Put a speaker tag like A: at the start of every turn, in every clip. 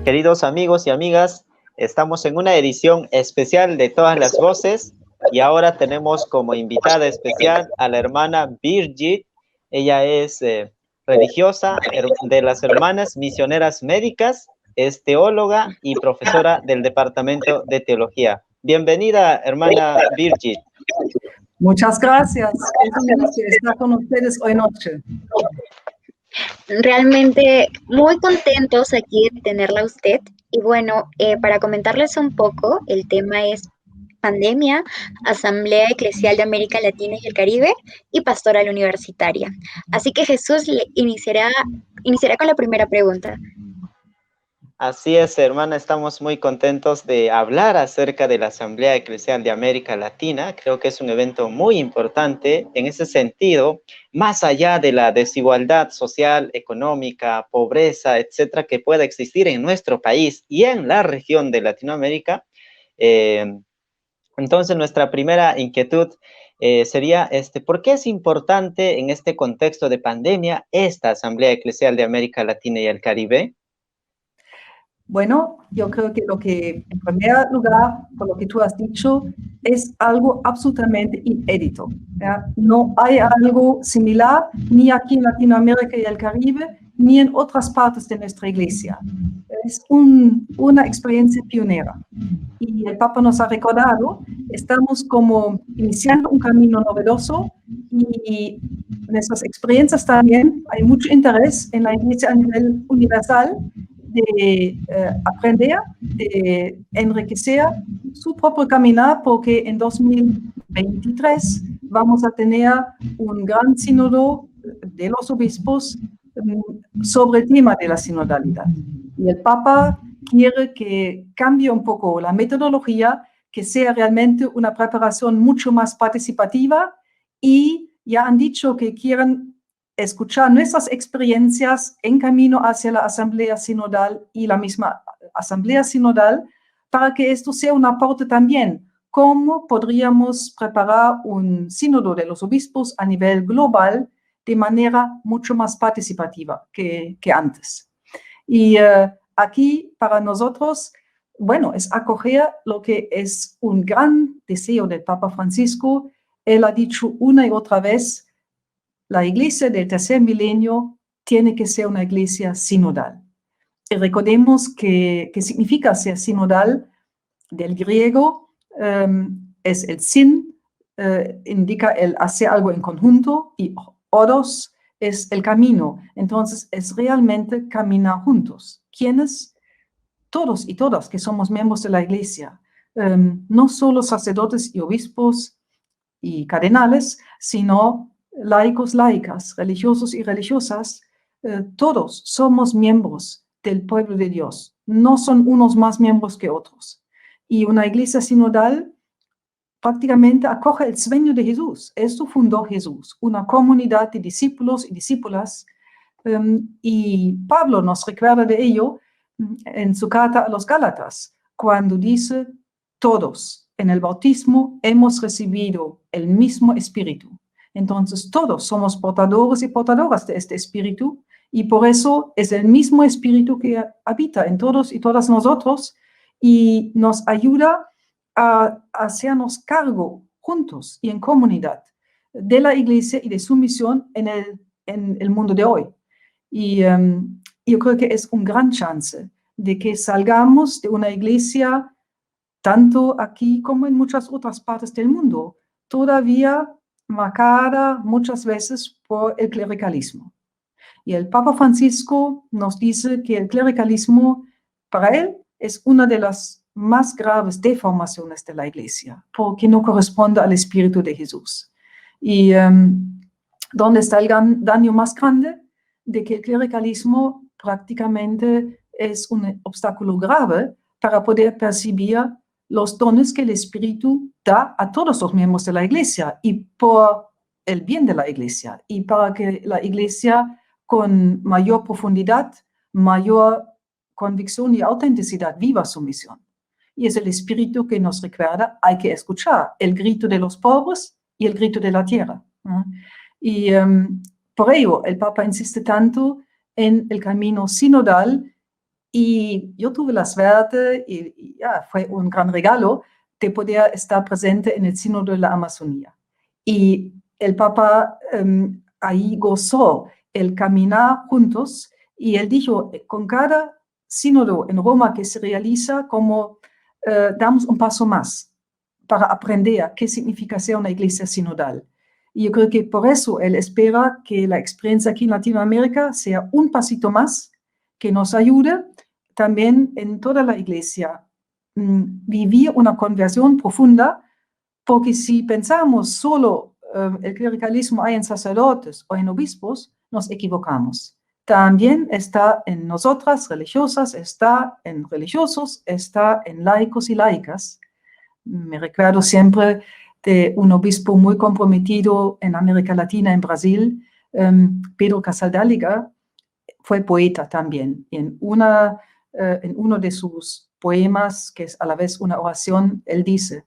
A: Queridos amigos y amigas, estamos en una edición especial de Todas las Voces y ahora tenemos como invitada especial a la hermana Birgit. Ella es religiosa de las Hermanas Misioneras Médicas, es teóloga y profesora del Departamento de Teología. Bienvenida, hermana Birgit.
B: Muchas gracias. Es un gusto estar con ustedes hoy noche.
C: Realmente muy contentos aquí de tenerla a usted. Y bueno, para comentarles un poco, el tema es pandemia, Asamblea Eclesial de América Latina y el Caribe y Pastoral Universitaria. Así que Jesús iniciará con la primera pregunta.
A: Así es, hermana, estamos muy contentos de hablar acerca de la Asamblea Eclesial de América Latina. Creo que es un evento muy importante en ese sentido, más allá de la desigualdad social, económica, pobreza, etcétera, que pueda existir en nuestro país y en la región de Latinoamérica. Entonces, nuestra primera inquietud sería, ¿por qué es importante en este contexto de pandemia esta Asamblea Eclesial de América Latina y el Caribe?
B: Bueno, yo creo que lo que, en primer lugar, por lo que tú has dicho, es algo absolutamente inédito. ¿Ya? No hay algo similar ni aquí en Latinoamérica y el Caribe, ni en otras partes de nuestra iglesia. Es una experiencia pionera. Y el Papa nos ha recordado, estamos como iniciando un camino novedoso y en estas experiencias también hay mucho interés en la iglesia a nivel universal de aprender, de enriquecer su propio caminar, porque en 2023 vamos a tener un gran sínodo de los obispos sobre el tema de la sinodalidad. Y el Papa quiere que cambie un poco la metodología, que sea realmente una preparación mucho más participativa, y ya han dicho que quieren escuchar nuestras experiencias en camino hacia la Asamblea Sinodal y la misma Asamblea Sinodal, para que esto sea un aporte también. ¿Cómo podríamos preparar un sínodo de los obispos a nivel global de manera mucho más participativa que antes? Y aquí para nosotros, bueno, es acoger lo que es un gran deseo del Papa Francisco. Él ha dicho una y otra vez, la iglesia del tercer milenio tiene que ser una iglesia sinodal. Y recordemos que significa ser sinodal, del griego es el sin, indica el hacer algo en conjunto, y odos es el camino. Entonces es realmente caminar juntos. ¿Quiénes? Todos y todas que somos miembros de la iglesia, no solo sacerdotes y obispos y cardenales, sino laicos, laicas, religiosos y religiosas, todos somos miembros del pueblo de Dios. No son unos más miembros que otros. Y una iglesia sinodal prácticamente acoge el sueño de Jesús. Esto fundó Jesús, una comunidad de discípulos y discípulas. Y Pablo nos recuerda de ello en su carta a los Gálatas, cuando dice, todos en el bautismo hemos recibido el mismo espíritu. Entonces todos somos portadores y portadoras de este espíritu, y por eso es el mismo espíritu que habita en todos y todas nosotros y nos ayuda a hacernos cargo juntos y en comunidad de la iglesia y de su misión en el mundo de hoy. Y yo creo que es un gran chance de que salgamos de una iglesia, tanto aquí como en muchas otras partes del mundo, todavía marcada muchas veces por el clericalismo. Y el Papa Francisco nos dice que el clericalismo, para él, es una de las más graves deformaciones de la iglesia, porque no corresponde al espíritu de Jesús. Y ¿dónde está el daño más grande? De que el clericalismo prácticamente es un obstáculo grave para poder percibir los dones que el Espíritu da a todos los miembros de la iglesia y por el bien de la iglesia y para que la iglesia con mayor profundidad, mayor convicción y autenticidad viva su misión. Y es el Espíritu que nos recuerda, hay que escuchar el grito de los pobres y el grito de la tierra. Y por ello el Papa insiste tanto en el camino sinodal Y yo tuve la suerte, y fue un gran regalo, de poder estar presente en el Sínodo de la Amazonía. Y el Papa ahí gozó el caminar juntos, y él dijo, con cada sínodo en Roma que se realiza, como damos un paso más para aprender qué significa ser una iglesia sinodal. Y yo creo que por eso él espera que la experiencia aquí en Latinoamérica sea un pasito más que nos ayude también en toda la iglesia vivir una conversión profunda, porque si pensamos solo el clericalismo hay en sacerdotes o en obispos, nos equivocamos. También está en nosotras religiosas, está en religiosos, está en laicos y laicas. Me recuerdo siempre de un obispo muy comprometido en América Latina, en Brasil, Pedro Casaldáliga, fue poeta también. Y en uno de sus poemas, que es a la vez una oración, él dice,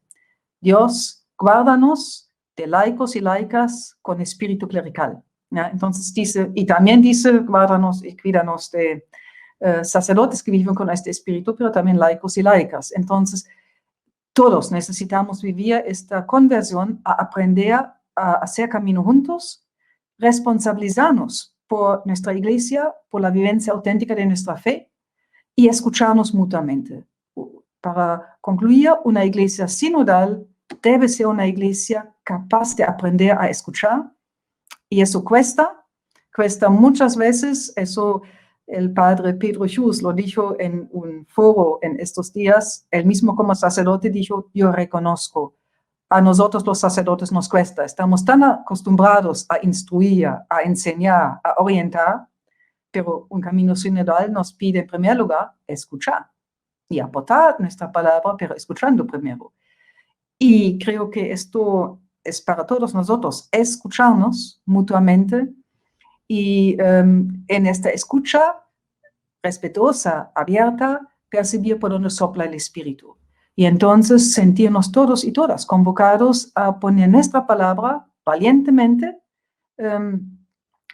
B: Dios, guárdanos de laicos y laicas con espíritu clerical. ¿Ya? Entonces dice, y también dice, guárdanos y cuídanos de sacerdotes que viven con este espíritu, pero también laicos y laicas. Entonces, todos necesitamos vivir esta conversión, a aprender a hacer camino juntos, responsabilizarnos por nuestra iglesia, por la vivencia auténtica de nuestra fe y escucharnos mutuamente. Para concluir, una iglesia sinodal debe ser una iglesia capaz de aprender a escuchar, y eso cuesta muchas veces. Eso el padre Pedro Hughes lo dijo en un foro en estos días. Él mismo como sacerdote dijo, yo reconozco, a nosotros los sacerdotes nos cuesta, estamos tan acostumbrados a instruir, a enseñar, a orientar, pero un camino sinodal nos pide en primer lugar escuchar y aportar nuestra palabra, pero escuchando primero. Y creo que esto es para todos nosotros, escucharnos mutuamente y en esta escucha respetuosa, abierta, percibir por donde sopla el Espíritu. Y entonces sentirnos todos y todas convocados a poner nuestra palabra valientemente,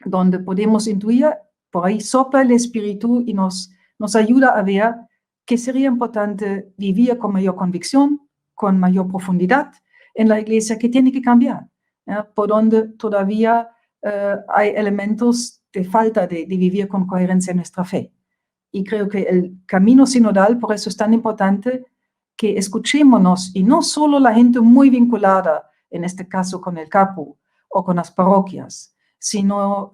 B: donde podemos intuir, por ahí sopla el Espíritu y nos ayuda a ver que sería importante vivir con mayor convicción, con mayor profundidad en la iglesia, que tiene que cambiar, por donde todavía hay elementos de falta de vivir con coherencia en nuestra fe. Y creo que el camino sinodal, por eso es tan importante que escuchémonos, y no solo la gente muy vinculada, en este caso con el capo o con las parroquias, sino,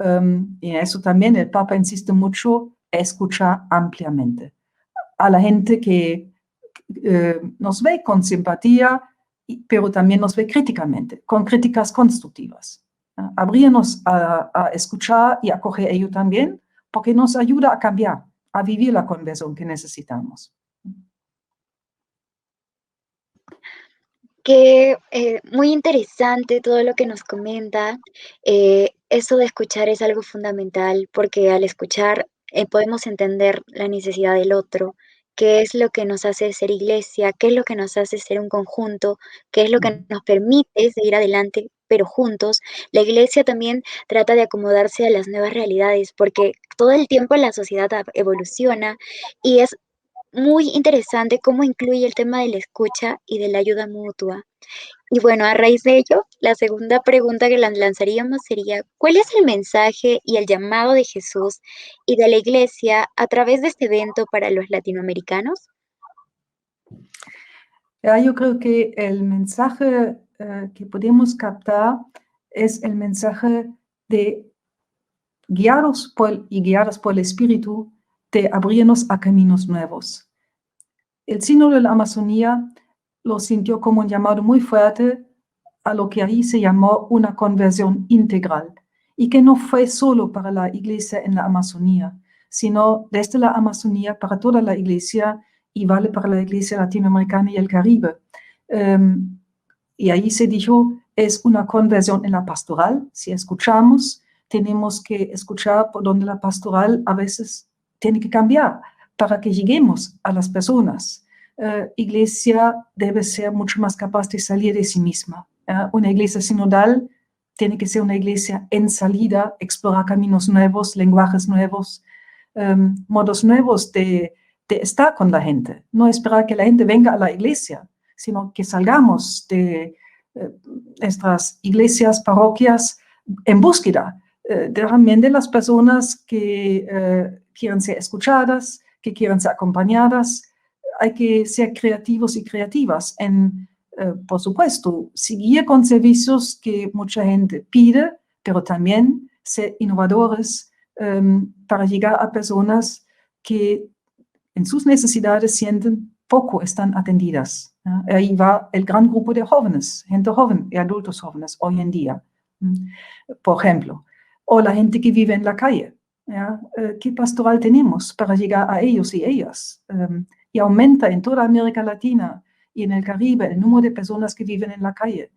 B: y eso también el Papa insiste mucho, escuchar ampliamente a la gente que nos ve con simpatía, pero también nos ve críticamente, con críticas constructivas. Abrirnos a escuchar y acoger ello también, porque nos ayuda a cambiar, a vivir la conversión que necesitamos.
C: Que muy interesante todo lo que nos comenta. Eso de escuchar es algo fundamental, porque al escuchar podemos entender la necesidad del otro, qué es lo que nos hace ser iglesia, qué es lo que nos hace ser un conjunto, qué es lo que nos permite seguir adelante, pero juntos. La iglesia también trata de acomodarse a las nuevas realidades, porque todo el tiempo la sociedad evoluciona, y es muy interesante cómo incluye el tema de la escucha y de la ayuda mutua. Y bueno, a raíz de ello, la segunda pregunta que lanzaríamos sería, ¿cuál es el mensaje y el llamado de Jesús y de la Iglesia a través de este evento para los latinoamericanos?
B: Yo creo que el mensaje que podemos captar es el mensaje de guiados y guiadas por el Espíritu, de abrirnos a caminos nuevos. El Sínodo de la Amazonía lo sintió como un llamado muy fuerte a lo que ahí se llamó una conversión integral, y que no fue solo para la iglesia en la Amazonía, sino desde la Amazonía para toda la iglesia, y vale para la iglesia latinoamericana y el Caribe. Y ahí se dijo, es una conversión en la pastoral. Si escuchamos, tenemos que escuchar por donde la pastoral a veces tiene que cambiar para que lleguemos a las personas. Iglesia debe ser mucho más capaz de salir de sí misma. Una iglesia sinodal tiene que ser una iglesia en salida, explorar caminos nuevos, lenguajes nuevos, modos nuevos de de estar con la gente, no esperar que la gente venga a la iglesia, sino que salgamos de nuestras iglesias, parroquias, en búsqueda también de las personas que quieren ser escuchadas, que quieren ser acompañadas. Hay que ser creativos y creativas en, por supuesto, seguir con servicios que mucha gente pide, pero también ser innovadores para llegar a personas que en sus necesidades sienten poco están atendidas. ¿Ja? Ahí va el gran grupo de jóvenes, gente joven y adultos jóvenes hoy en día, por ejemplo. O la gente que vive en la calle. ¿Ja? ¿Qué pastoral tenemos para llegar a ellos y ellas? Y aumenta en toda América Latina y en el Caribe el número de personas que viven en la calle.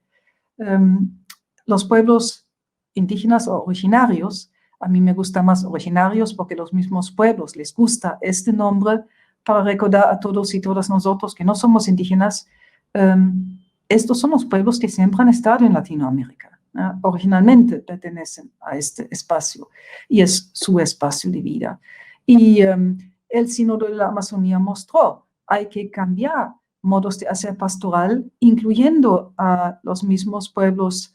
B: Los pueblos indígenas o originarios, a mí me gusta más originarios porque los mismos pueblos les gusta este nombre para recordar a todos y todas nosotros que no somos indígenas. Estos son los pueblos que siempre han estado en Latinoamérica. Originalmente pertenecen a este espacio y es su espacio de vida. Y el Sínodo de la Amazonía mostró, hay que cambiar modos de hacer pastoral, incluyendo a los mismos pueblos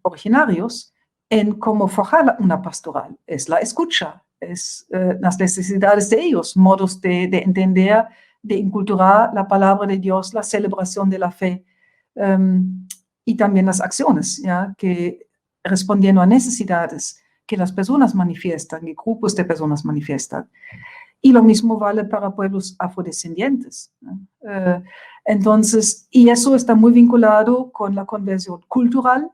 B: originarios, en cómo forjar una pastoral. Es la escucha, es las necesidades de ellos, modos de entender, de inculturar la palabra de Dios, la celebración de la fe, y también las acciones, ¿ya? Que respondiendo a necesidades que las personas manifiestan, que grupos de personas manifiestan. Y lo mismo vale para pueblos afrodescendientes, ¿no? Entonces, y eso está muy vinculado con la conversión cultural.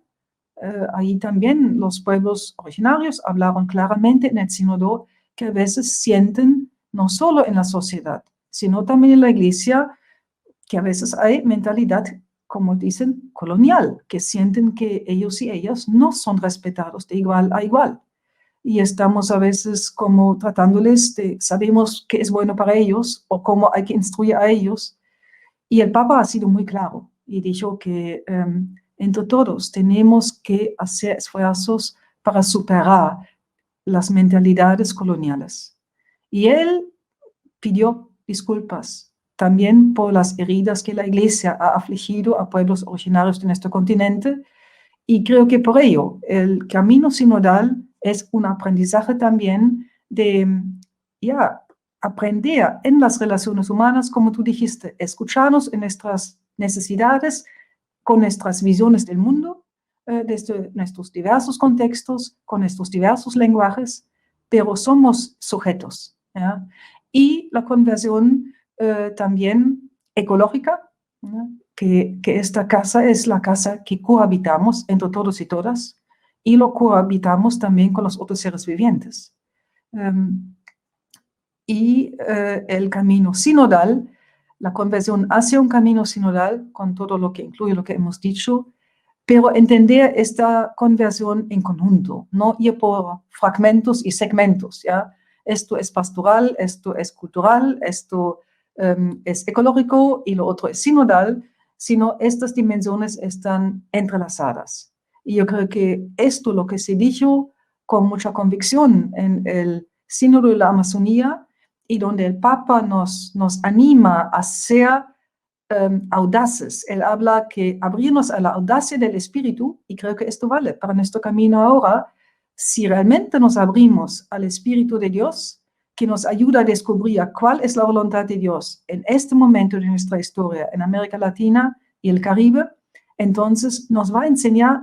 B: Ahí también los pueblos originarios hablaron claramente en el sínodo que a veces sienten, no solo en la sociedad, sino también en la iglesia, que a veces hay mentalidad, como dicen, colonial, que sienten que ellos y ellas no son respetados de igual a igual. Y estamos a veces como tratándoles de, sabemos qué es bueno para ellos o cómo hay que instruir a ellos. Y el Papa ha sido muy claro y dijo que entre todos tenemos que hacer esfuerzos para superar las mentalidades coloniales. Y él pidió disculpas también por las heridas que la Iglesia ha afligido a pueblos originarios de nuestro continente, y creo que por ello el camino sinodal es un aprendizaje también de aprender en las relaciones humanas, como tú dijiste, escucharnos en nuestras necesidades, con nuestras visiones del mundo, desde nuestros diversos contextos, con nuestros diversos lenguajes, pero somos sujetos, ¿ya? Y la conversión también ecológica, ¿no? Que esta casa es la casa que cohabitamos entre todos y todas, y lo cohabitamos también con los otros seres vivientes. El camino sinodal, la conversión hacia un camino sinodal, con todo lo que incluye lo que hemos dicho, pero entender esta conversión en conjunto, no ir por fragmentos y segmentos, ¿ya? Esto es pastoral, esto es cultural, esto es ecológico y lo otro es sinodal, sino estas dimensiones están entrelazadas. Y yo creo que esto lo que se dijo con mucha convicción en el Sínodo de la Amazonía, y donde el Papa nos anima a ser audaces. Él habla que abrirnos a la audacia del Espíritu, y creo que esto vale para nuestro camino ahora. Si realmente nos abrimos al Espíritu de Dios, que nos ayuda a descubrir cuál es la voluntad de Dios en este momento de nuestra historia en América Latina y el Caribe, entonces nos va a enseñar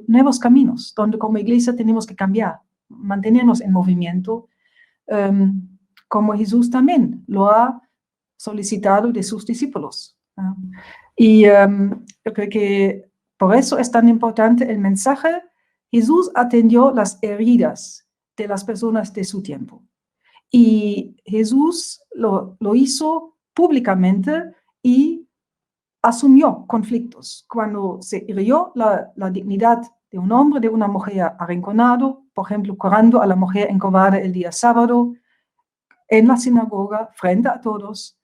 B: nuevos caminos, donde como iglesia tenemos que cambiar, mantenernos en movimiento, como Jesús también lo ha solicitado de sus discípulos. Y yo creo que por eso es tan importante el mensaje. Jesús atendió las heridas de las personas de su tiempo. Y Jesús lo hizo públicamente y asumió conflictos. Cuando se hirió la dignidad de un hombre, de una mujer arrinconado, por ejemplo, curando a la mujer encobada el día sábado, en la sinagoga, frente a todos,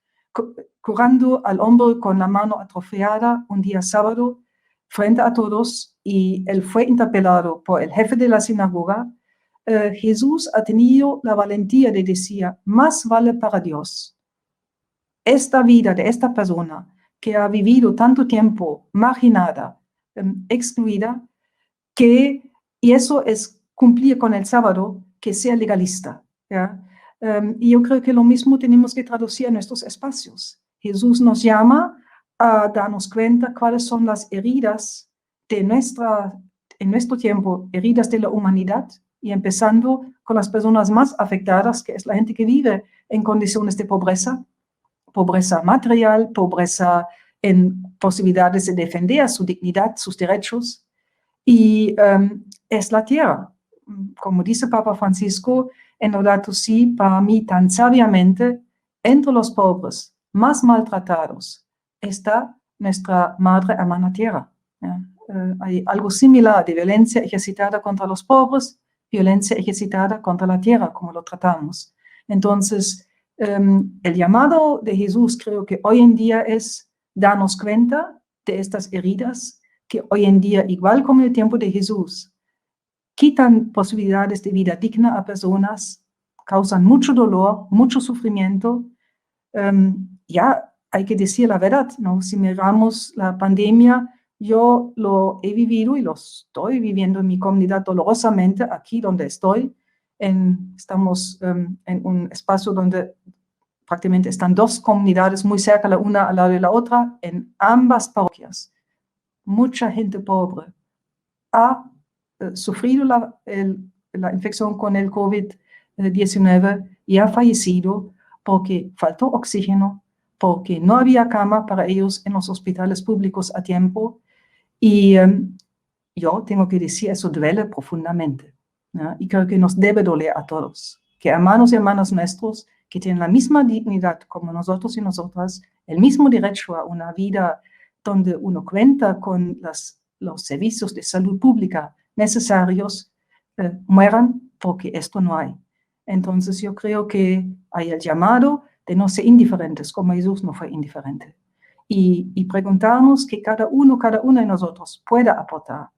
B: curando al hombre con la mano atrofiada un día sábado, frente a todos, y él fue interpelado por el jefe de la sinagoga. Jesús ha tenido la valentía de decir, más vale para Dios esta vida de esta persona que ha vivido tanto tiempo marginada, excluida, y eso es cumplir con el sábado, que sea legalista, ¿ya? Y yo creo que lo mismo tenemos que traducir en nuestros espacios. Jesús nos llama a darnos cuenta cuáles son las heridas de en nuestro tiempo, heridas de la humanidad, y empezando con las personas más afectadas, que es la gente que vive en condiciones de pobreza, pobreza material, pobreza en posibilidades de defender su dignidad, sus derechos, y es la tierra. Como dice Papa Francisco en Laudato Si, para mí tan sabiamente, entre los pobres más maltratados está nuestra madre hermana tierra. Hay algo similar de violencia ejercitada contra los pobres, violencia ejercitada contra la tierra, como lo tratamos. Entonces, el llamado de Jesús creo que hoy en día es darnos cuenta de estas heridas que hoy en día, igual como en el tiempo de Jesús, quitan posibilidades de vida digna a personas, causan mucho dolor, mucho sufrimiento. Ya hay que decir la verdad, ¿no? Si miramos la pandemia, yo lo he vivido y lo estoy viviendo en mi comunidad dolorosamente, aquí donde estoy. Estamos en un espacio donde prácticamente están dos comunidades muy cerca la una al lado de la otra, en ambas parroquias. Mucha gente pobre ha sufrido la infección con el COVID-19 y ha fallecido porque faltó oxígeno, porque no había cama para ellos en los hospitales públicos a tiempo. Y yo tengo que decir, eso duele profundamente, ¿no? Y creo que nos debe doler a todos, que hermanos y hermanas nuestros que tienen la misma dignidad como nosotros y nosotras, el mismo derecho a una vida donde uno cuenta con los servicios de salud pública necesarios, mueran porque esto no hay. Entonces yo creo que hay el llamado de no ser indiferentes, como Jesús no fue indiferente. Y preguntarnos que cada uno de nosotros pueda aportar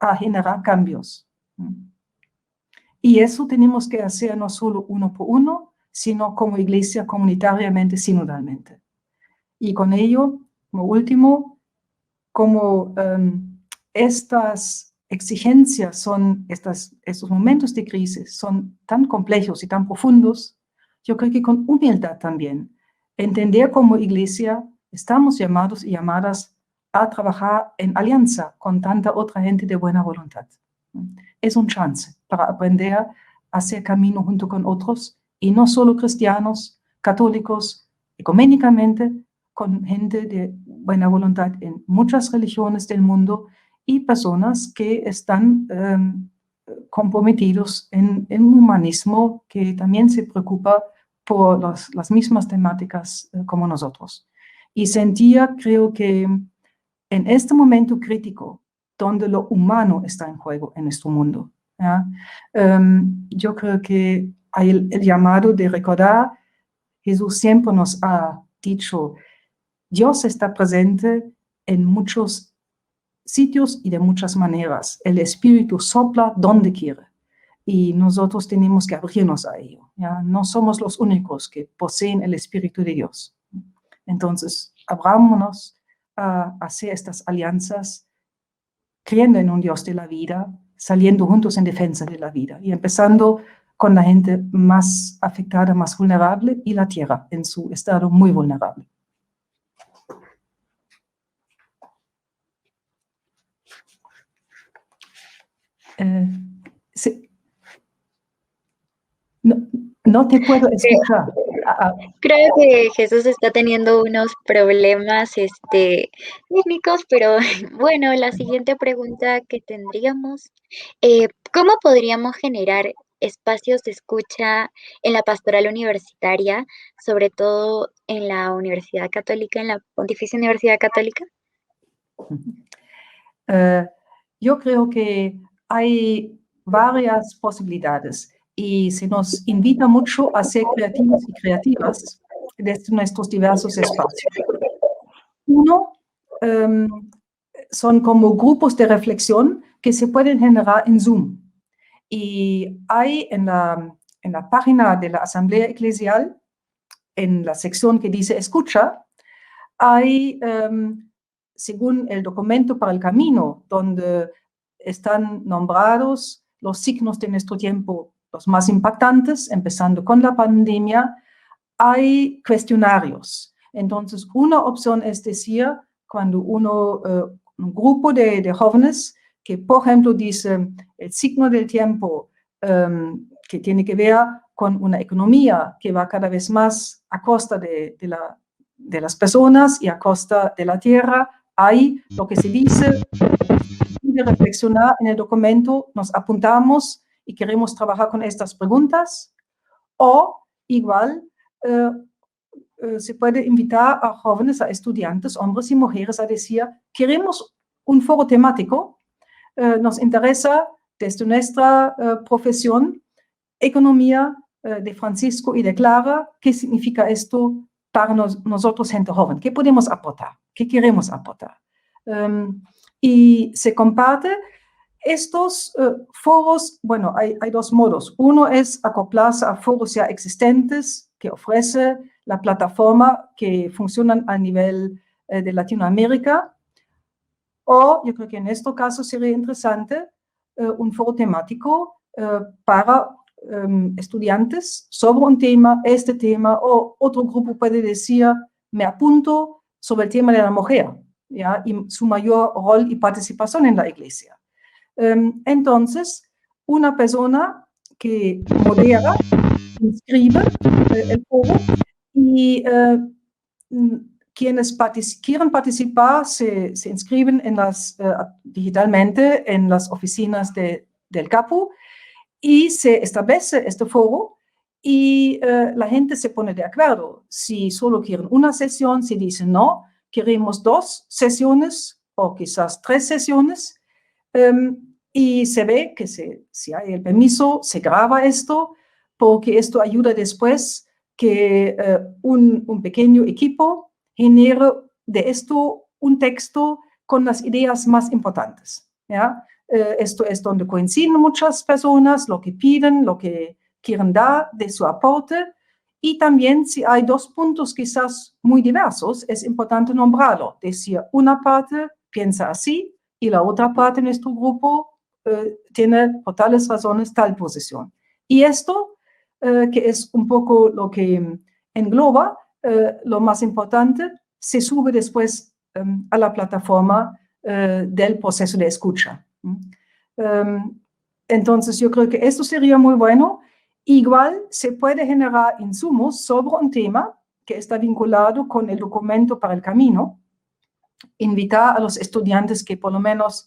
B: a generar cambios. Y eso tenemos que hacer no solo uno por uno, sino como iglesia comunitariamente, sinodalmente. Y con ello, como último, como estas exigencias estos momentos de crisis son tan complejos y tan profundos, yo creo que con humildad también, entender como iglesia estamos llamados y llamadas a trabajar en alianza con tanta otra gente de buena voluntad. Es un chance para aprender a hacer camino junto con otros, y no solo cristianos, católicos, ecuménicamente, con gente de buena voluntad en muchas religiones del mundo y personas que están comprometidos en un humanismo que también se preocupa por las mismas temáticas como nosotros. Y sentía, creo que en este momento crítico, donde lo humano está en juego en nuestro mundo, ¿ya? Yo creo que hay el llamado de recordar, Jesús siempre nos ha dicho, Dios está presente en muchos sitios y de muchas maneras. El Espíritu sopla donde quiere y nosotros tenemos que abrirnos a ello, ¿ya? No somos los únicos que poseen el Espíritu de Dios. Entonces, abrámonos a hacer estas alianzas, creyendo en un Dios de la vida, saliendo juntos en defensa de la vida y empezando con la gente más afectada, más vulnerable, y la tierra en su estado muy vulnerable. Sí. No te puedo escuchar.
C: Creo que Jesús está teniendo unos problemas técnicos, pero bueno, la siguiente pregunta que tendríamos, ¿cómo podríamos generar espacios de escucha en la pastoral universitaria, sobre todo en la Universidad Católica, en la Pontificia Universidad Católica?
B: Yo creo que hay varias posibilidades y se nos invita mucho a ser creativos y creativas desde nuestros diversos espacios. Uno, son como grupos de reflexión que se pueden generar en Zoom. Y hay en la página de la Asamblea Eclesial en la sección que dice escucha, hay, según el documento para el camino, donde están nombrados los signos de nuestro tiempo, los más impactantes, empezando con la pandemia, hay cuestionarios. Entonces, una opción es decir, cuando un grupo de jóvenes que, por ejemplo, dice el signo del tiempo que tiene que ver con una economía que va cada vez más a costa de las personas y a costa de la tierra, hay lo que se dice, de reflexionar en el documento, nos apuntamos y queremos trabajar con estas preguntas, o igual se puede invitar a jóvenes, a estudiantes, hombres y mujeres, a decir, queremos un foro temático, nos interesa desde nuestra profesión, economía de Francisco y de Clara, ¿qué significa esto para nosotros, gente joven? ¿Qué podemos aportar? ¿Qué queremos aportar? Y se comparte. Estos foros, bueno, hay dos modos. Uno es acoplarse a foros ya existentes que ofrece la plataforma que funcionan a nivel de Latinoamérica. O yo creo que en este caso sería interesante un foro temático para estudiantes sobre un tema, este tema, o otro grupo puede decir, me apunto sobre el tema de la mujer, ¿ya? Y su mayor rol y participación en la iglesia. Entonces, una persona que modera, inscribe el foro y quienes quieren participar se inscriben digitalmente en las oficinas del CAPU y se establece este foro y la gente se pone de acuerdo. Si solo quieren una sesión, si dicen no, queremos 2 sesiones o quizás 3 sesiones. Y se ve que si hay el permiso, se graba esto, porque esto ayuda después que un pequeño equipo genere de esto un texto con las ideas más importantes, ¿ya? Esto es donde coinciden muchas personas, lo que piden, lo que quieren dar de su aporte, y también si hay 2 puntos quizás muy diversos, es importante nombrarlo, decir, una parte piensa así y la otra parte de nuestro grupo tiene por tales razones tal posición. Y esto, que es un poco lo que engloba lo más importante, se sube después a la plataforma del proceso de escucha. Entonces, yo creo que esto sería muy bueno. Igual se puede generar insumos sobre un tema que está vinculado con el documento para el camino, invitar a los estudiantes que por lo menos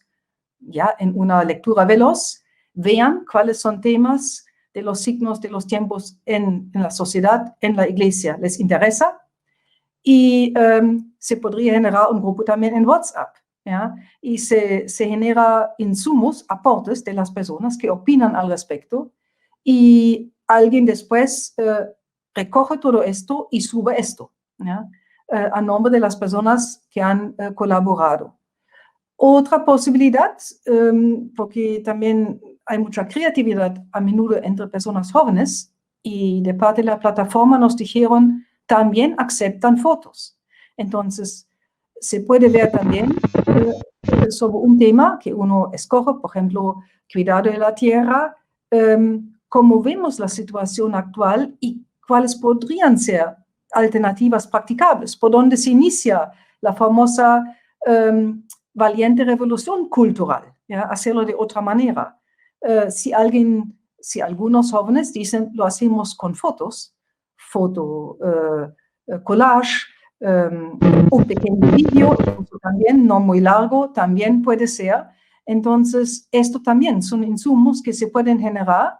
B: ya en una lectura veloz, vean cuáles son temas de los signos de los tiempos en la sociedad, en la iglesia, les interesa. Y se podría generar un grupo también en WhatsApp, ¿ya? Y se genera insumos, aportes de las personas que opinan al respecto, y alguien después recoge todo esto y sube esto, ¿ya? A nombre de las personas que han colaborado. Otra posibilidad, porque también hay mucha creatividad a menudo entre personas jóvenes y de parte de la plataforma nos dijeron también aceptan fotos. Entonces, se puede ver también sobre un tema que uno escoge, por ejemplo, cuidado de la tierra, cómo vemos la situación actual y cuáles podrían ser alternativas practicables, por dónde se inicia la famosa valiente revolución cultural, ¿ya? Hacerlo de otra manera. Si algunos jóvenes dicen, lo hacemos con fotos, collage, un pequeño vídeo, también no muy largo, también puede ser. Entonces, esto también son insumos que se pueden generar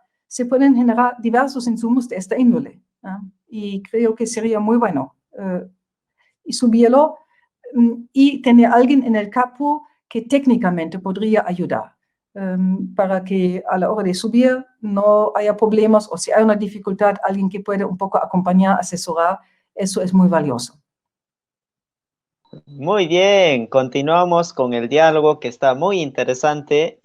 B: diversos insumos de esta índole, ¿ya? Y creo que sería muy bueno y subirlo y tener alguien en el CAPU que técnicamente podría ayudar para que a la hora de subir no haya problemas o si hay una dificultad, alguien que puede un poco acompañar, asesorar, eso es muy valioso.
A: Muy bien, continuamos con el diálogo que está muy interesante.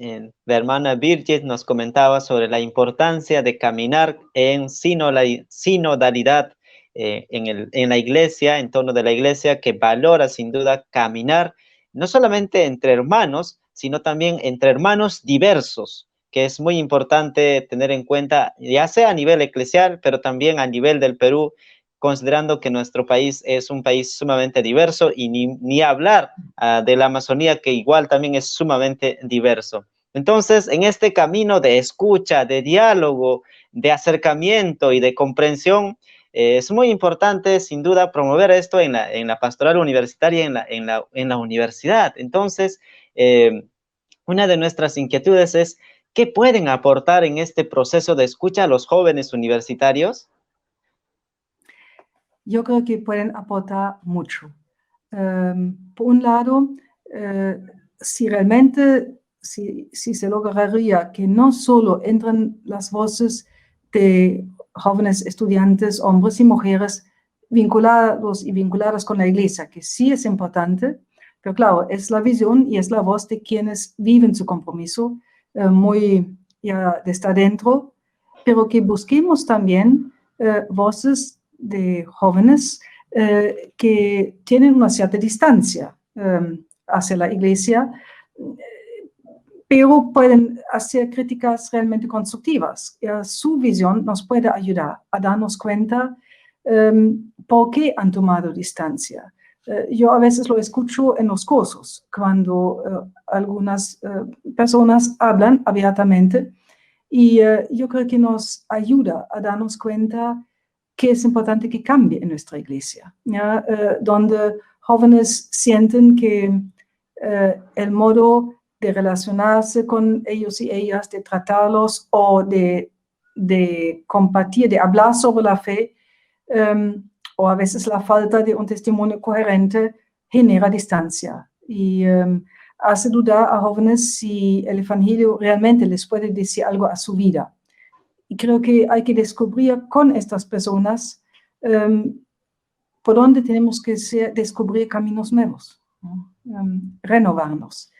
A: La hermana Birgit nos comentaba sobre la importancia de caminar en sinodalidad en la iglesia, en torno de la iglesia, que valora sin duda caminar, no solamente entre hermanos, sino también entre hermanos diversos, que es muy importante tener en cuenta, ya sea a nivel eclesial, pero también a nivel del Perú, considerando que nuestro país es un país sumamente diverso y ni hablar de la Amazonía, que igual también es sumamente diverso. Entonces, en este camino de escucha, de diálogo, de acercamiento y de comprensión, es muy importante, sin duda, promover esto en la pastoral universitaria, en la universidad. Entonces, una de nuestras inquietudes es, ¿qué pueden aportar en este proceso de escucha a los jóvenes universitarios?
B: Yo creo que pueden aportar mucho. Por un lado, si realmente si se lograría que no solo entren las voces de jóvenes estudiantes, hombres y mujeres, vinculados y vinculadas con la iglesia, que sí es importante, pero claro, es la visión y es la voz de quienes viven su compromiso muy ya desde adentro, pero que busquemos también voces de jóvenes que tienen una cierta distancia hacia la iglesia, pero pueden hacer críticas realmente constructivas. Su visión nos puede ayudar a darnos cuenta por qué han tomado distancia. Yo a veces lo escucho en los cursos, cuando algunas personas hablan abiertamente, y yo creo que nos ayuda a darnos cuenta que es importante que cambie en nuestra iglesia, ¿ya? Donde jóvenes sienten que el modo de relacionarse con ellos y ellas, de tratarlos o de compartir, de hablar sobre la fe, o a veces la falta de un testimonio coherente genera distancia y hace dudar a jóvenes si el Evangelio realmente les puede decir algo a su vida. Y creo que hay que descubrir con estas personas por dónde tenemos que descubrir caminos nuevos, ¿no? Renovarnos.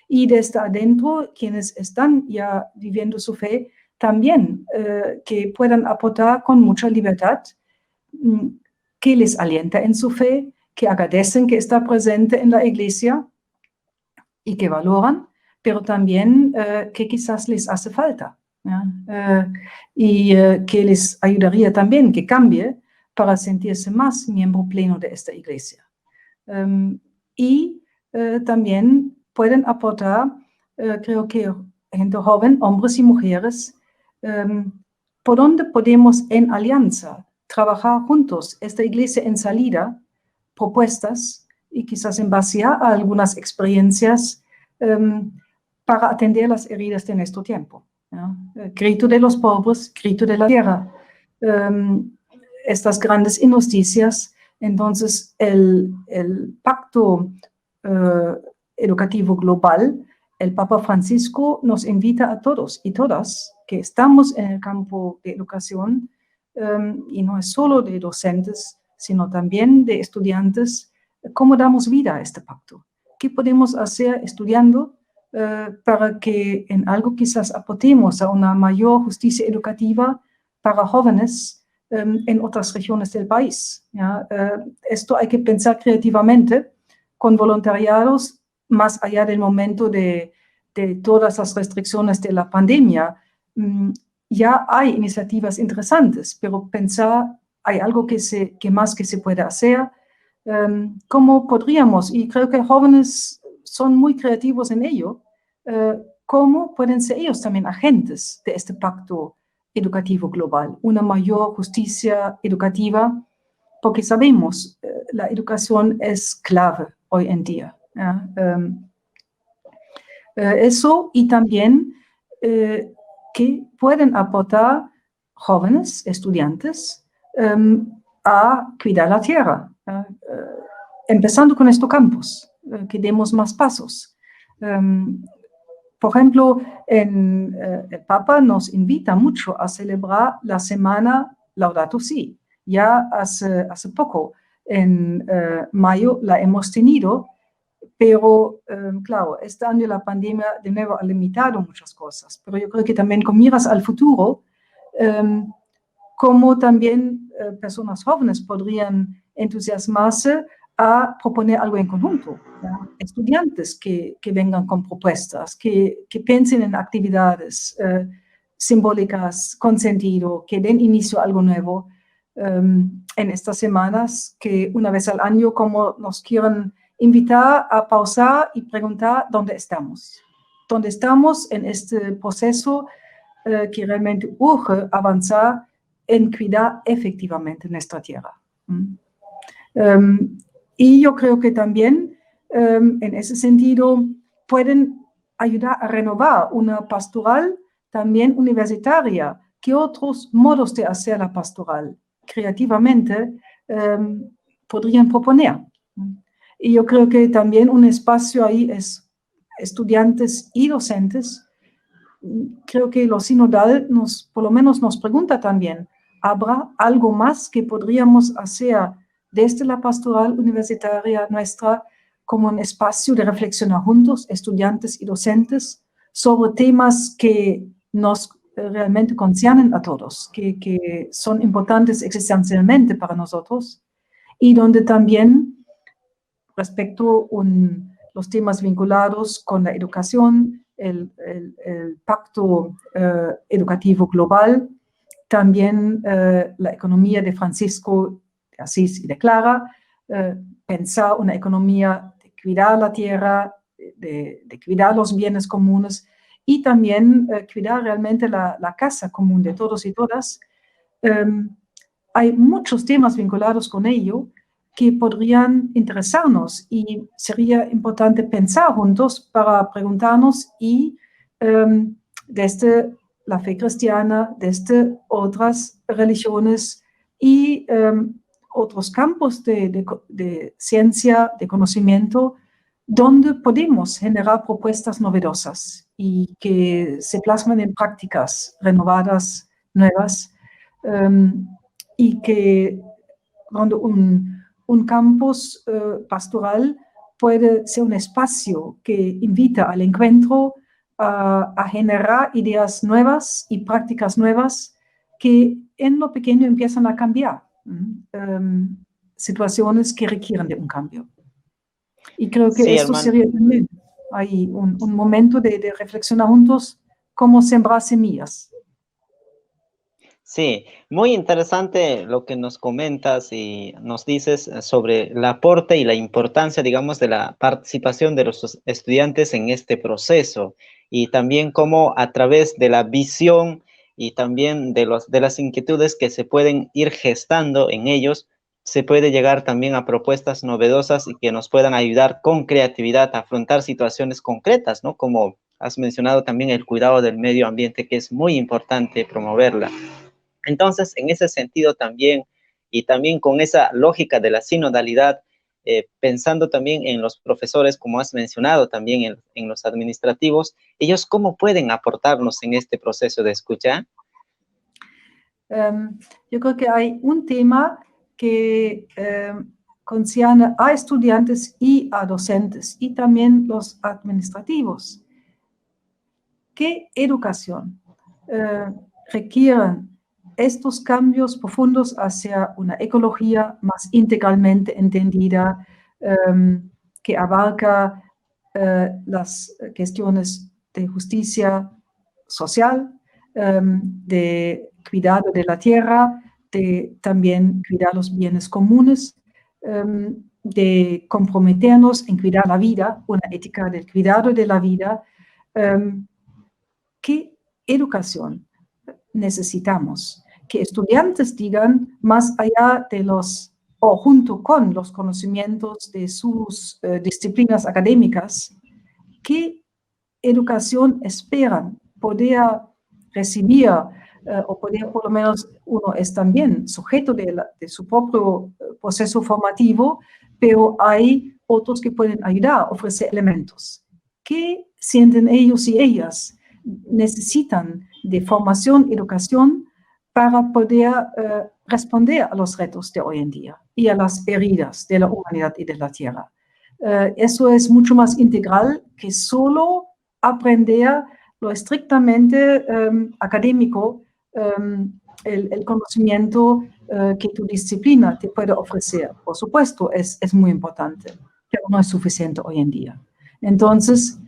B: Y desde adentro, quienes están ya viviendo su fe, también que puedan aportar con mucha libertad, que les alienta en su fe, que agradecen que está presente en la iglesia y que valoran, pero también que quizás les hace falta, ¿ya? Y que les ayudaría también que cambie para sentirse más miembro pleno de esta iglesia. Y también pueden aportar, creo que gente joven, hombres y mujeres, por donde podemos en alianza trabajar juntos esta iglesia en salida, propuestas y quizás en base a algunas experiencias para atender las heridas de nuestro tiempo, ¿ya? Grito de los pobres, grito de la tierra, estas grandes injusticias. Entonces, el pacto educativo global, el Papa Francisco nos invita a todos y todas que estamos en el campo de educación, y no es solo de docentes, sino también de estudiantes, cómo damos vida a este pacto. ¿Qué podemos hacer estudiando para que en algo quizás aportemos a una mayor justicia educativa para jóvenes en otras regiones del país, ¿ya? Esto hay que pensar creativamente, con voluntariados, más allá del momento de todas las restricciones de la pandemia. Ya hay iniciativas interesantes, pero pensar, hay algo que más que se puede hacer. ¿Cómo podríamos? Y creo que jóvenes son muy creativos en ello. ¿Cómo pueden ser ellos también agentes de este pacto educativo global, una mayor justicia educativa? Porque sabemos, la educación es clave hoy en día, ¿ya? Eso, y también que pueden aportar jóvenes, estudiantes, a cuidar la tierra, empezando con estos campos, que demos más pasos. Por ejemplo, el Papa nos invita mucho a celebrar la semana Laudato Si. Ya hace poco, en mayo, la hemos tenido, pero claro, este año la pandemia de nuevo ha limitado muchas cosas, pero yo creo que también con miras al futuro, como también personas jóvenes podrían entusiasmarse a proponer algo en conjunto, ¿ya? Estudiantes que vengan con propuestas, que piensen en actividades simbólicas con sentido, que den inicio a algo nuevo en estas semanas, que una vez al año como nos quieran invitar a pausar y preguntar dónde estamos en este proceso que realmente urge avanzar en cuidar efectivamente nuestra tierra. Y yo creo que también en ese sentido pueden ayudar a renovar una pastoral también universitaria, que otros modos de hacer la pastoral creativamente podrían proponer. Y yo creo que también un espacio ahí es estudiantes y docentes. Creo que lo sinodal por lo menos nos pregunta también, ¿habrá algo más que podríamos hacer desde la pastoral universitaria nuestra como un espacio de reflexionar juntos, estudiantes y docentes, sobre temas que nos realmente conciernen a todos, que son importantes existencialmente para nosotros, y donde también respecto a los temas vinculados con la educación, el pacto educativo global, también la economía de Francisco de Asís y de Clara, pensar una economía de cuidar la tierra, de cuidar los bienes comunes y también cuidar realmente la casa común de todos y todas. Hay muchos temas vinculados con ello que podrían interesarnos y sería importante pensar juntos para preguntarnos y desde la fe cristiana, desde otras religiones y otros campos de ciencia, de conocimiento, donde podemos generar propuestas novedosas y que se plasman en prácticas renovadas, nuevas, y que donde un campus pastoral puede ser un espacio que invita al encuentro, a generar ideas nuevas y prácticas nuevas que en lo pequeño empiezan a cambiar situaciones que requieren de un cambio. Y creo que
A: Sí,
B: esto
A: hermano.
B: sería también ahí un momento de reflexionar juntos cómo sembrar semillas.
A: Sí, muy interesante lo que nos comentas y nos dices sobre el aporte y la importancia, digamos, de la participación de los estudiantes en este proceso y también cómo a través de la visión y también de las inquietudes que se pueden ir gestando en ellos, se puede llegar también a propuestas novedosas y que nos puedan ayudar con creatividad a afrontar situaciones concretas, ¿no? Como has mencionado también el cuidado del medio ambiente, que es muy importante promoverla. Entonces, en ese sentido también, y también con esa lógica de la sinodalidad, pensando también en los profesores, como has mencionado, también en los administrativos, ellos cómo pueden aportarnos en este proceso de escucha.
B: Yo creo que hay un tema que concierne a estudiantes y a docentes y también los administrativos. ¿Qué educación requieren estos cambios profundos hacia una ecología más integralmente entendida, que abarca las cuestiones de justicia social, de cuidado de la tierra, de también cuidar los bienes comunes, de comprometernos en cuidar la vida, una ética del cuidado de la vida? ¿Qué educación necesitamos? Que estudiantes digan, más allá de o junto con los conocimientos de sus disciplinas académicas, ¿qué educación esperan poder recibir o poder, por lo menos uno es también sujeto de su propio proceso formativo, pero hay otros que pueden ayudar, ofrecer elementos? ¿Qué sienten ellos y ellas necesitan de formación, educación para poder responder a los retos de hoy en día y a las heridas de la humanidad y de la tierra? Eso es mucho más integral que solo aprender lo estrictamente académico el conocimiento que tu disciplina te puede ofrecer. Por supuesto, es muy importante, pero no es suficiente hoy en día. Entonces,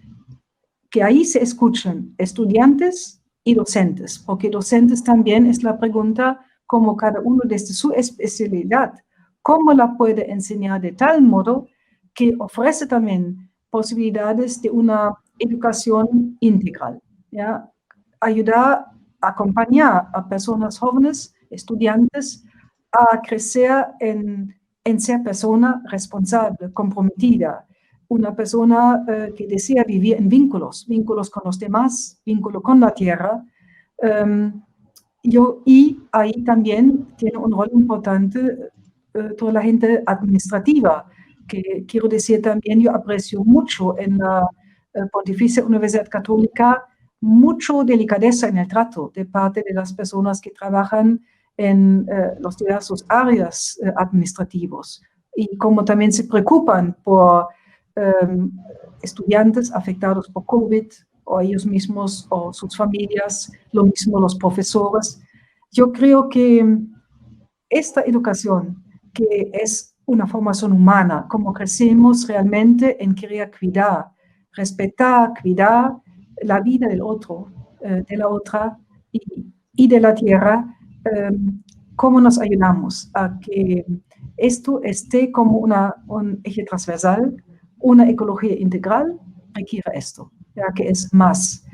B: que ahí se escuchen estudiantes y docentes, porque docentes también es la pregunta, como cada uno desde su especialidad, cómo la puede enseñar de tal modo que ofrece también posibilidades de una educación integral, ¿ya? Ayudar, acompañar a personas jóvenes, estudiantes, a crecer en ser persona responsable, comprometida, una persona que desea vivir en vínculos con los demás, vínculo con la tierra. Y ahí también tiene un rol importante toda la gente administrativa, que quiero decir también, yo aprecio mucho en la Pontificia Universidad Católica, mucho delicadeza en el trato de parte de las personas que trabajan en los diversos áreas administrativos y como también se preocupan por estudiantes afectados por COVID, o ellos mismos o sus familias, lo mismo los profesores. Yo creo que esta educación, que es una formación humana, como crecemos realmente en querer cuidar, respetar, cuidar la vida del otro, de la otra y de la tierra, cómo nos ayudamos a que esto esté como un eje transversal, una ecología integral requiere esto, ya que es más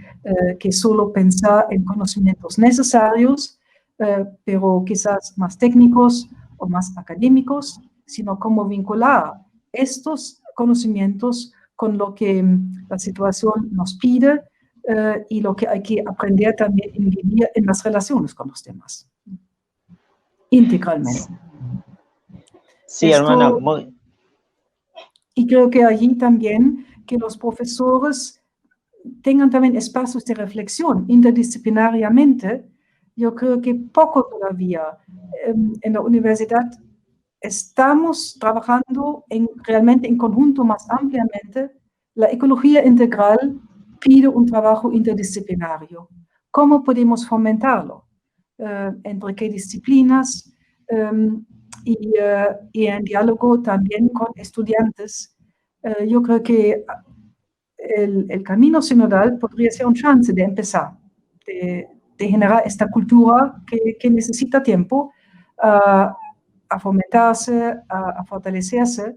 B: que solo pensar en conocimientos necesarios, pero quizás más técnicos o más académicos, sino cómo vincular estos conocimientos con lo que la situación nos pide y lo que hay que aprender también en vivir en las relaciones con los demás, integralmente.
A: Sí, hermana, muy...
B: Y creo que allí también que los profesores tengan también espacios de reflexión interdisciplinariamente. Yo creo que poco todavía en la universidad estamos trabajando realmente en conjunto más ampliamente. La ecología integral pide un trabajo interdisciplinario. ¿Cómo podemos fomentarlo? ¿Entre qué disciplinas? Y en diálogo también con estudiantes. Yo creo que el camino sinodal podría ser un chance de empezar, de generar esta cultura que necesita tiempo a fomentarse, a fortalecerse,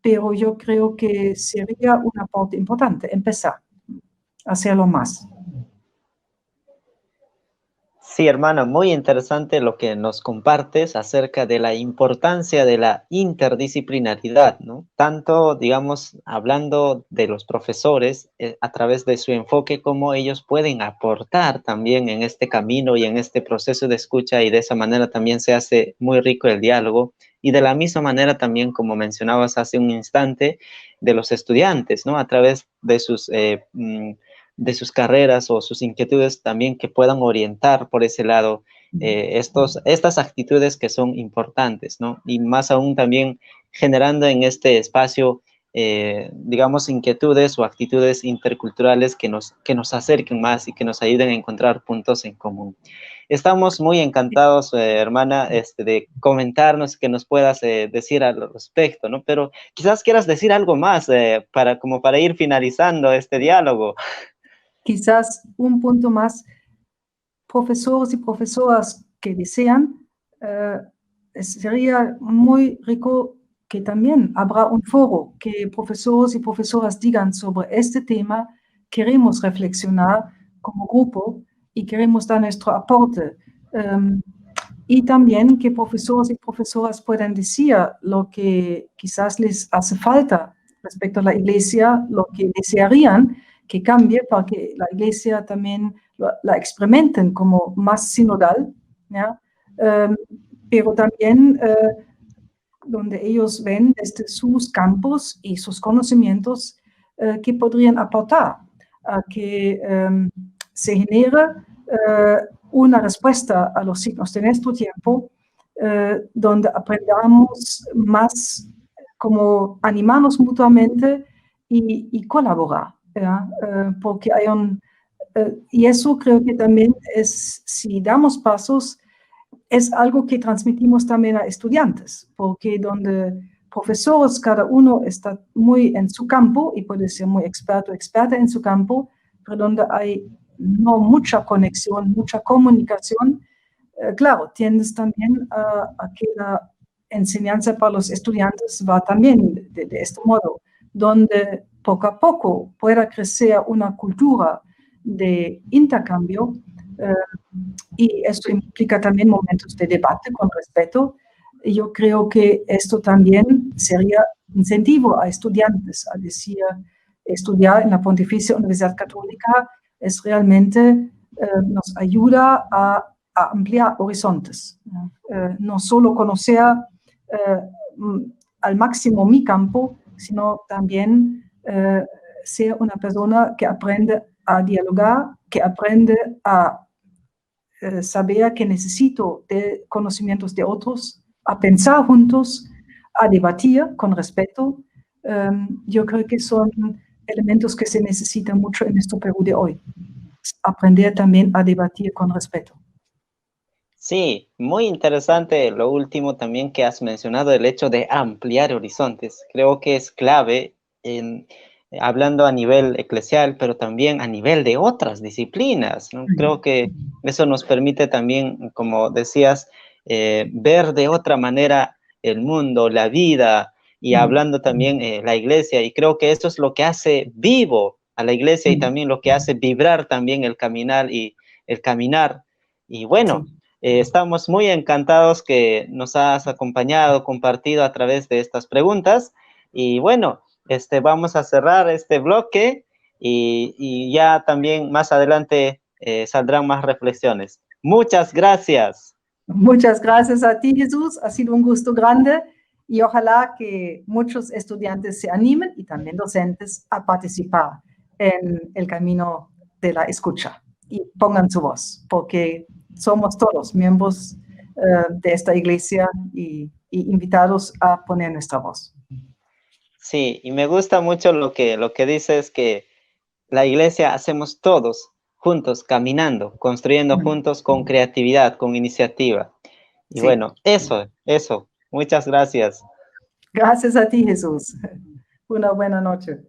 B: pero yo creo que sería un aporte importante empezar a hacerlo más.
A: Sí, hermana, muy interesante lo que nos compartes acerca de la importancia de la interdisciplinaridad, ¿no? Tanto, digamos, hablando de los profesores a través de su enfoque, cómo ellos pueden aportar también en este camino y en este proceso de escucha, y de esa manera también se hace muy rico el diálogo. Y de la misma manera también, como mencionabas hace un instante, de los estudiantes, ¿no? A través de sus carreras o sus inquietudes también, que puedan orientar por ese lado estas actitudes que son importantes, ¿no? Y más aún también generando en este espacio, digamos, inquietudes o actitudes interculturales que nos acerquen más y que nos ayuden a encontrar puntos en común. Estamos muy encantados, hermana, de comentarnos, que nos puedas decir al respecto, ¿no? Pero quizás quieras decir algo más como para ir finalizando este diálogo.
B: Quizás un punto más, profesores y profesoras que desean, sería muy rico que también habrá un foro que profesores y profesoras digan sobre este tema, queremos reflexionar como grupo y queremos dar nuestro aporte. Y también que profesores y profesoras puedan decir lo que quizás les hace falta respecto a la iglesia, lo que desearían que cambie para que la iglesia también la experimenten como más sinodal, ¿ya? Pero también donde ellos ven desde sus campos y sus conocimientos que podrían aportar a que se genere una respuesta a los signos de nuestro tiempo, donde aprendamos más como animarnos mutuamente y colaborar, ¿ya? Porque hay y eso creo que también es, si damos pasos, es algo que transmitimos también a estudiantes, porque donde profesores, cada uno está muy en su campo y puede ser muy experto, experta en su campo, pero donde hay no mucha conexión, mucha comunicación, claro, tiendes también a que la enseñanza para los estudiantes va también de este modo, donde poco a poco pueda crecer una cultura de intercambio, y esto implica también momentos de debate con respeto. Yo creo que esto también sería incentivo a estudiantes a decir, estudiar en la Pontificia Universidad Católica es realmente, nos ayuda a ampliar horizontes, no solo conocer al máximo mi campo, sino también ser una persona que aprende a dialogar, que aprende a saber que necesito de conocimientos de otros, a pensar juntos, a debatir con respeto. Yo creo que son elementos que se necesitan mucho en nuestro Perú de hoy. Aprender también a debatir con respeto.
A: Sí, muy interesante lo último también que has mencionado, el hecho de ampliar horizontes. Creo que es clave hablando a nivel eclesial, pero también a nivel de otras disciplinas, ¿no? Creo que eso nos permite también, como decías, ver de otra manera el mundo, la vida, y hablando también la iglesia, y creo que eso es lo que hace vivo a la iglesia y también lo que hace vibrar también el caminar y bueno. Estamos muy encantados que nos has acompañado, compartido a través de estas preguntas. Y bueno, vamos a cerrar este bloque y ya también más adelante saldrán más reflexiones. Muchas gracias.
B: Muchas gracias a ti, Jesús. Ha sido un gusto grande y ojalá que muchos estudiantes se animen y también docentes a participar en el camino de la escucha y pongan su voz, porque somos todos miembros de esta iglesia y invitados a poner nuestra voz.
A: Sí, y me gusta mucho lo que dices, que la iglesia hacemos todos juntos, caminando, construyendo juntos con creatividad, con iniciativa. Y
B: Sí.
A: bueno, eso. Muchas gracias.
B: Gracias a ti, Jesús. Una buena noche.